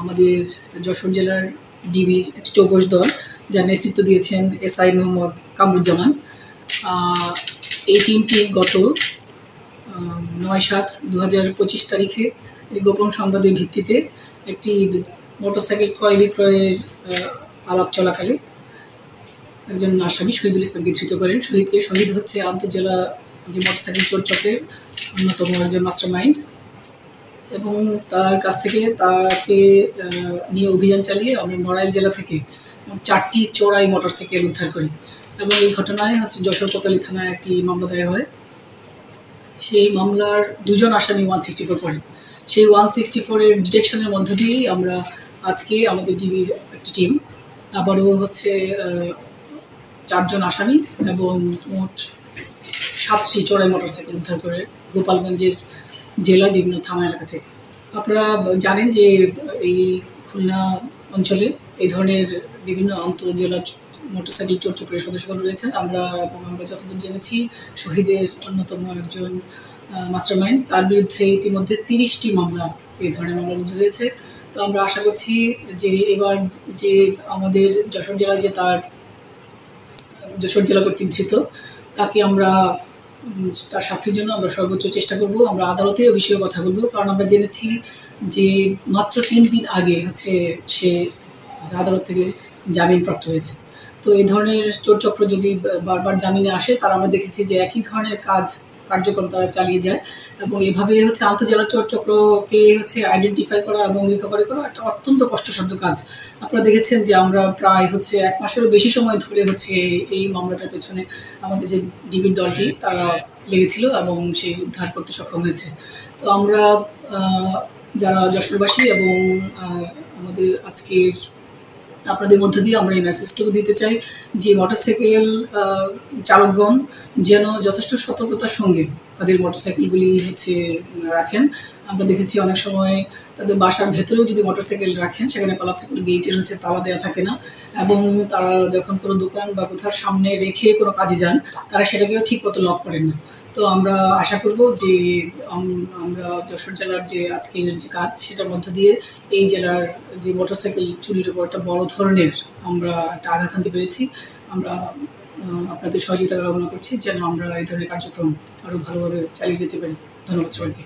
আমাদের যশোর জেলার ডিবি চৌকস দল, যার নেতৃত্ব দিয়েছেন এসআই মোহাম্মদ কামরুজ্জামান। এই টিমটি গত 9/7/2025 তারিখে গোপন সংবাদের ভিত্তিতে একটি মোটরসাইকেল ক্রয় বিক্রয়ের আলাপ চলাকালে একজন আসামি শহীদুল ইসলামকে ধৃত করেন। শহীদ হচ্ছে আন্তঃজেলা যে মোটরসাইকেল চোর চক্রের অন্যতম একজন মাস্টার মাইন্ড, এবং তার কাছ থেকে তাকে নিয়ে অভিযান চালিয়ে আমরা নড়াইল জেলা থেকে 4টি চোরাই মোটরসাইকেল উদ্ধার করি, এবং এই ঘটনায় যশোর কোতোয়ালি থানায় একটি মামলা দায়ের হয়। সেই মামলার 2 জন আসামি 164 করেন। সেই 164-এর ডিটেকশনের মধ্য দিয়েই আমরা আজকে আমাদের ডিবির একটি টিম আবারও 4 জন আসামি এবং মোট 7টি চোরাই মোটরসাইকেল উদ্ধার করে গোপালগঞ্জের জেলার বিভিন্ন থানা এলাকা থেকে। আপনারা জানেন যে এই খুলনা অঞ্চলে এই ধরনের বিভিন্ন আন্তঃজেলা মোটরসাইকেল চোর চক্রের সদস্যগণ রয়েছেন। আমরা যতদূর জেনেছি শহীদের অন্যতম একজন মাস্টারমাইন্ড, তার বিরুদ্ধে ইতিমধ্যে 30টি মামলা এই ধরনের মামলা রুজু হয়েছে। তো আমরা আশা করছি যে এবার যে আমাদের যশোর জেলায় যে যশোর জেলা কর্তৃক ধৃত, তাকে আমরা তার শাস্তির জন্য আমরা সর্বোচ্চ চেষ্টা করব। আমরা আদালতে এই বিষয়ে কথা বলবো, কারণ আমরা জেনেছি যে মাত্র 3 দিন আগে সে আদালত থেকে জামিনপ্রাপ্ত হয়েছে। তো এই ধরনের চোরচক্র যদি বারবার জামিনে আসে, তারা আমরা দেখেছি যে একই ধরনের কার্যক্রম তারা চালিয়ে যায়, এবং এভাবে আন্তঃজেলা চোরচক্রকে আইডেন্টিফাই করা এবং রিকভারি করা একটা অত্যন্ত কষ্টসাধ্য কাজ। আপনারা দেখেছেন যে আমরা প্রায় 1 মাসেরও বেশি সময় ধরে এই মামলাটার পেছনে আমাদের যে ডিবির দলটি তারা লেগেছিল এবং সেই উদ্ধার করতে সক্ষম হয়েছে। তো আমরা যারা যশোরবাসী এবং আমাদের আজকের আপনাদের মধ্য দিয়ে আমরা এই মেসেজটুকু দিতে চাই যে মোটরসাইকেল চালকগণ যেন যথেষ্ট সতর্কতার সঙ্গে তাদের মোটরসাইকেলগুলি রাখেন। আমরা দেখেছি অনেক সময় তাদের বাসার ভেতরেও যদি মোটরসাইকেল রাখেন, সেখানে কলাপসিবল গেটের তালা দেওয়া থাকে না, এবং তারা যখন কোনো দোকান বা কোথাও সামনে রেখে কোনো কাজে যান, তারা সেটাকেও ঠিক মতো লক করেন না। তো আমরা আশা করব যে আমরা যশোর জেলার যে আজকের যে কাজ, সেটার মধ্য দিয়ে এই জেলার যে মোটরসাইকেল চুরির উপর একটা বড় ধরনের আমরা একটা আঘাত আনতে পেরেছি। আমরা আপনাদের সহযোগিতা কামনা করছি যেন আমরা এই ধরনের কার্যক্রম আরও ভালোভাবে চালিয়ে যেতে পারি। ধন্যবাদ সবাইকে।